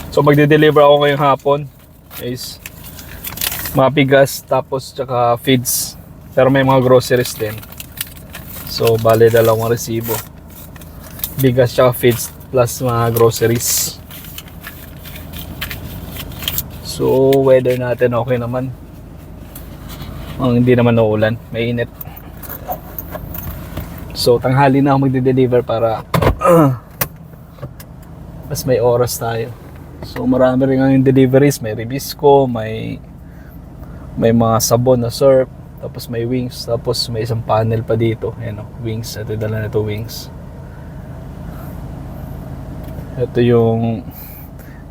So magde-deliver ako ngayong hapon is mga bigas tapos tsaka feeds. Pero may mga groceries din. So bale dalawang resibo. Bigas tsaka feeds plus mga groceries. So weather natin okay naman. Hindi naman naulan, mainit. So tanghali na ako magde-deliver para mas may oras tayo. So marami rin ang deliveries, may Ribisco, may mga sabon na surf, tapos may wings, tapos may isang panel pa dito. Ayan o, wings, ito dala na ito wings. Ito yung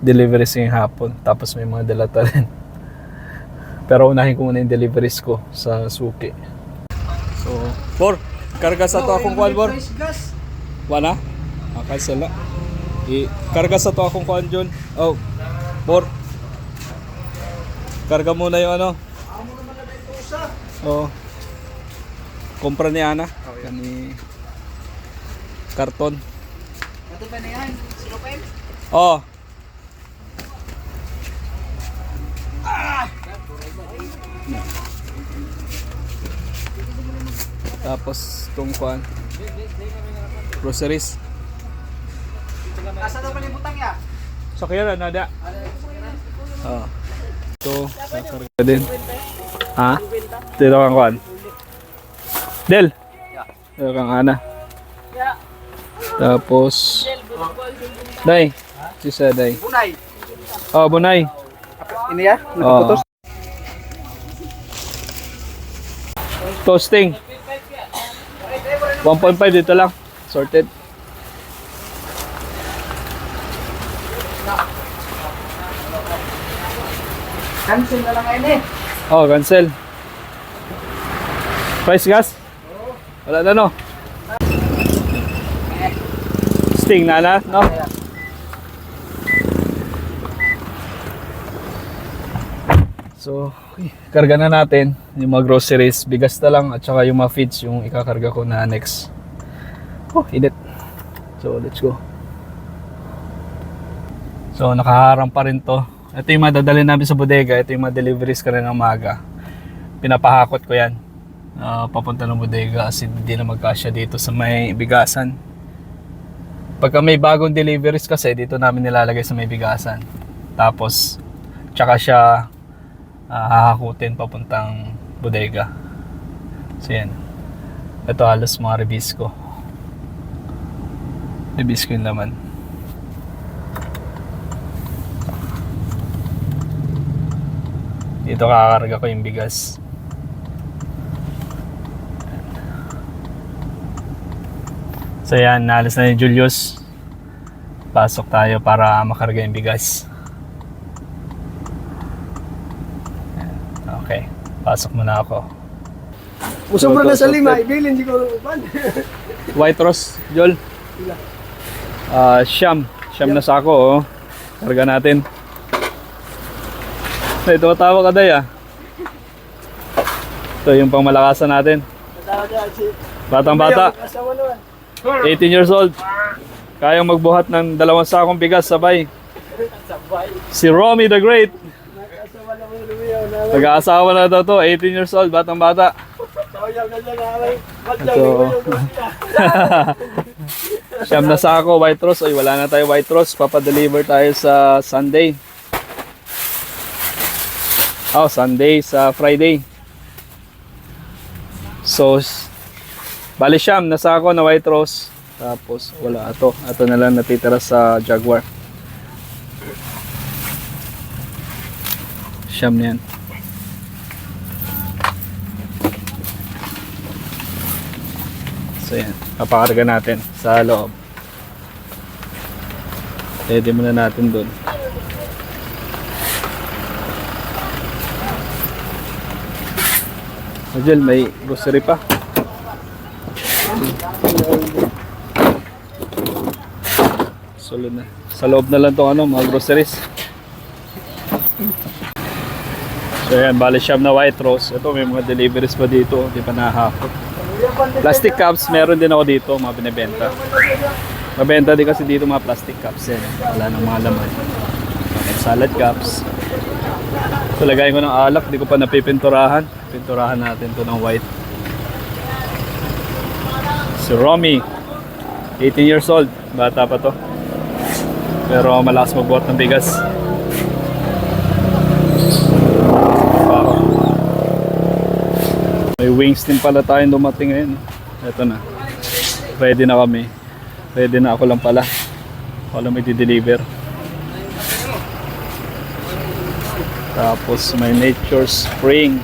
deliveries ngayong hapon, tapos may mga dalata rin. Pero unahin ko muna yung deliveries ko sa suki. So, Bor, karga sa to akong kuwan, Bor. Wala? Cancel na. Karga sa to akong kuwan, John. Oh, Bor. Karga muna yung ano. Oo. Kumpra ni Ana. Kani karton. Ito ba na yan? Silupin? Oo. Tapos itong kuwan, groceries. Asa daw palibutang ya? Sakyan na, nada. Oo. Ito, kakarga din. Ha? Dito kang kuwan. Del. Dito kang Ana. Tapos Day. Sisa Day. Bunay. Oh, Bunay. Ini ya? Oh. Toasting. 1.5 dito lang. Sorted. Cancel na lang ini. Oh, cancel. Price gas? Wala na no? Sting na na, no? So, karga na natin yung mga groceries, bigas na lang at saka yung mga feeds yung ikakarga ko na next. Oh, init. So, let's go. So, nakaharang pa rin to. Ito yung madadalhin namin sa bodega. Ito yung mga deliveries ka rin ng maga. Pinapahakot ko yan. Papunta ng bodega kasi hindi na magkasya dito sa may bigasan. Pagka may bagong deliveries kasi, dito namin nilalagay sa may bigasan. Tapos, tsaka siya hahakutin papuntang bodega. So yan. Ito halos mga Ribisco. Ribisco yung laman. Dito kakakarga ko yung bigas. So yan, naalis na yung Julius. Pasok tayo para makarga yung bigas. Okay, pasok muna ako. Musubra na sa lima, ibilin di ko upan. White Rose, Jol. Siyam na sako, oh. Karga natin. Ito matawa ka, Day, ah. Ito yung pangmalakasan natin. Batang bata, 18 years old. Kayang magbuhat ng 2 sakong bigas sabay. Si Romy the Great. Nag-aasawa na daw to, 18 years old, batang bata. Ito. Siyam na sako, White Rose. Ay, wala na tayo White Rose. Papadeliver tayo sa Sunday. Oh, Sunday sa Friday. So, bali siyam na sako na White Rose. Tapos, wala ito. Ito na lang natitira sa Jaguar. Siyam na yan. So yan, papakarga natin sa loob. Ready muna natin doon. Ajel, may grocery pa. Solid na. Sa loob na lang itong mga groceries. So yan, bali siyam na White Rose. Ito, may mga deliveries pa dito. Hindi pa nahahakot. Plastic cups, meron din ako dito, mga binibenta. Mabenta din kasi dito mga plastic cups yan. Wala nang mga laman. salad cups. So lagayin ko ng alak, di ko pa napipinturahan. Pinturahan natin to ng white. Si Romy, 18 years old, bata pa to. Pero malakas magbuhat ng bigas. Wow. May wings din pala tayong dumating ngayon. Ito na. Ready na kami. Ready na ako lang pala. Ako lang may di-deliver. Tapos may Nature Spring.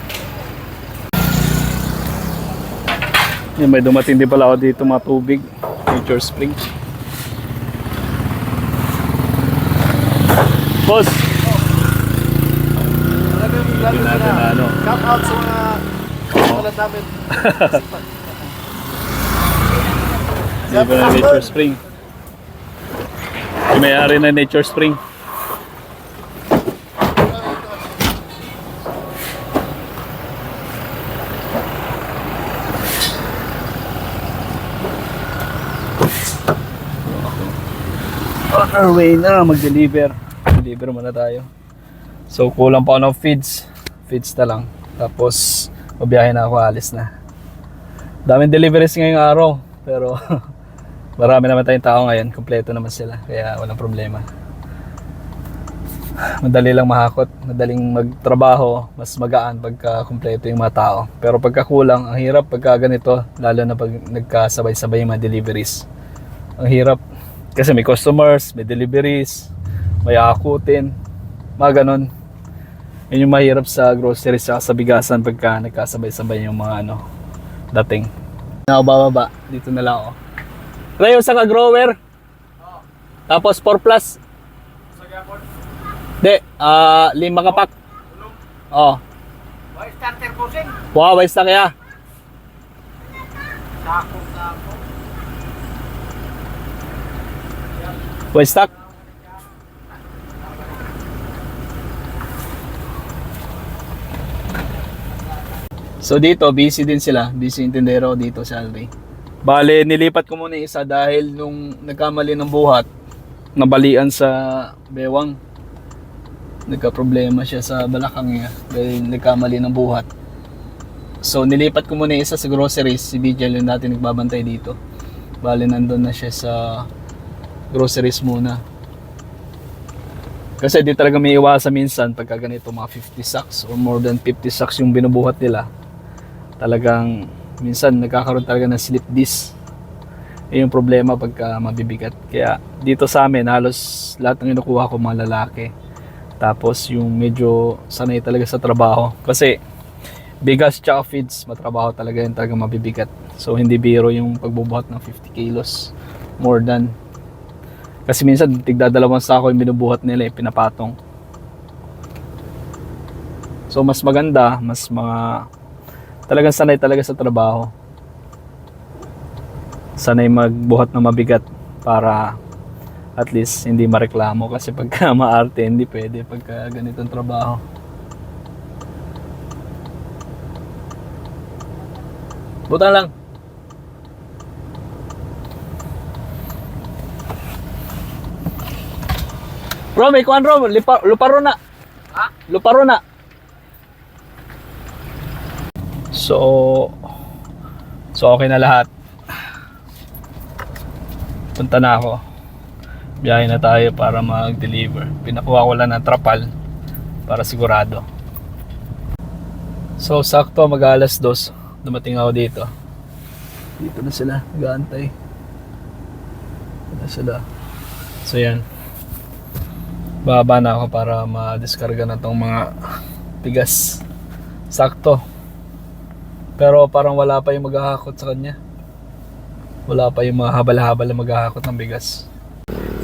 Yan, may dumating din pala ako dito mga tubig. Nature Spring. Boss! Hindi natin na ano. Come out sa mga kalat namin. Hindi ba na Nature Spring? Yung may-ari na Nature Spring. On our way na mag-deliver. Deliver muna tayo. So kulang pa ako ng feeds. Feeds na lang. Tapos mabiyahe na ako, alis na. Daming deliveries ngayong araw. Pero marami naman tayong tao ngayon. Kompleto naman sila. Kaya walang problema. Madali lang mahakot. Madaling magtrabaho. Mas magaan pagka kompleto yung mga tao. Pero pagka kulang, ang hirap pagka ganito. Lalo na pag nagkasabay-sabay yung mga deliveries. Ang hirap. Kasi may customers, may deliveries, may akutin, mga ganon. Yun yung mahirap sa groceries at sa bigasan pagka nagkasabay-sabay yung mga ano, dating. Ako bababa, dito na lang ako. Rayo sa ka-grower. Tapos 4 plus. Hindi, 5 kapak. Oh. Why starter bossing? Wow, wais na kaya. Sako. Wais stock. So dito, busy din sila. Busy yung tindero dito sa Alray. Bale, nilipat ko muna yung isa dahil nung nagkamali ng buhat, nabalian sa bewang. Nagka-problema siya sa balakang niya dahil nagkamali ng buhat. So nilipat ko muna yung isa sa groceries. Si Bijal yung dati nagbabantay dito. Bale, nandun na siya sa groceries muna. Kasi di talaga may iwasan minsan pagka ganito mga 50 sacks or more than 50 sacks yung binubuhat nila. Talagang minsan nagkakaroon talaga ng slip disc. Yung problema pagka mabibigat. Kaya dito sa amin halos lahat ng kinukuha ko mga lalaki. Tapos yung medyo sanay talaga sa trabaho. Kasi bigas tsaka feeds, matrabaho talaga yun, talaga mabibigat. So hindi biro yung pagbubuhat ng 50 kilos. More than. Kasi minsan tigdadalawang sako yung binubuhat nila, pinapatong. So mas maganda, mas mga talagang sanay talaga sa trabaho. Sanay magbuhat ng mabigat para at least hindi mareklamo. Kasi pagka maarte, hindi pwede pagka ganitong trabaho. Butan lang. Bro, may kuhan bro, luparo na. Ha? Luparo na. So okay na lahat. Punta na ako. Biyahe na tayo para mag-deliver. Pinakuha ko lang ng trapal para sigurado. So sakto mag-alas 2. Dumating ako dito. Dito na sila, nag-aantay. Dito na sila. So yan. Bababa na ako para ma-discarga na tong mga bigas. Sakto. Pero parang wala pa yung maghahakot sa kanya. Wala pa yung mga habal-habal na maghahakot ng bigas.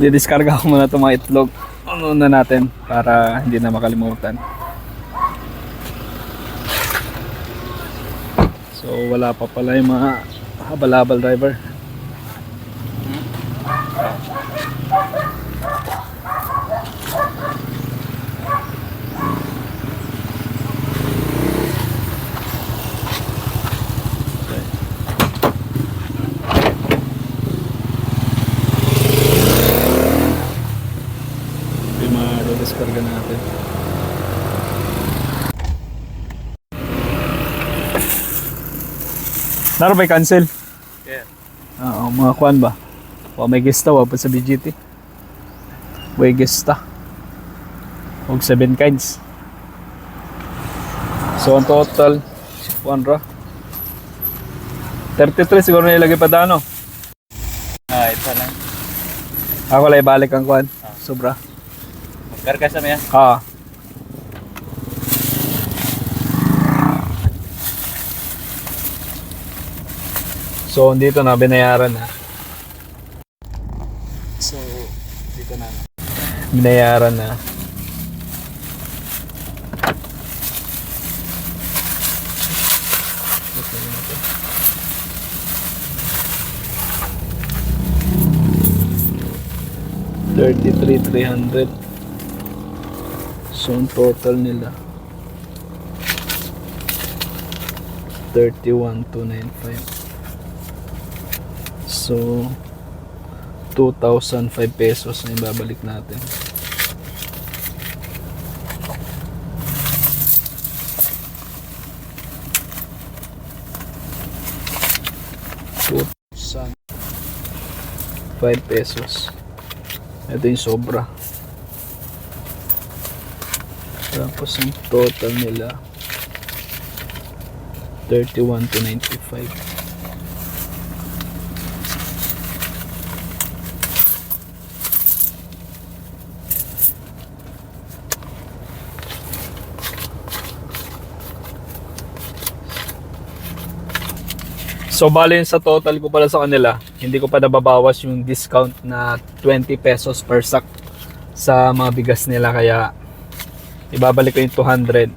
Didiskarga ko muna itong mga itlog. Ano na natin para hindi na makalimutan. So wala pa pala yung mga habal-habal driver. Karga natin. Naro ba cancel? Yeah. Oo, mga kuan ba? O may gesta wa pa sa BGT. May gesta. Og 7 kinds. So ang total, kuan ra. 33 siguro nilagay pa dano. Ito lang. Ako lang ibalik ang kuan. Sobra. Magkarga sa mga. Ah. So, dito na, binayaran na. So, dito na. Binayaran na. $33,300. So, ang total nila 31,295. So 2,005 pesos na ibabalik natin. $5 ito yung sobra. Tapos ang total nila 31,295. So bali sa total ko pala sa kanila, hindi ko pa nababawas yung discount na 20 pesos per sack sa mga bigas nila, kaya ibabalik ko yung 200.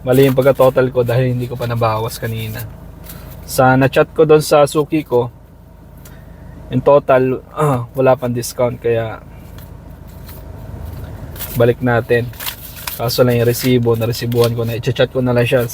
Mali yung pagka-total ko dahil hindi ko pa nabawas kanina. Sa na-chat ko doon sa suki ko, in total wala pang discount, kaya balik natin. Kaso lang yung resibo, na-resibuhan ko na, i-chat ko na lang siya sa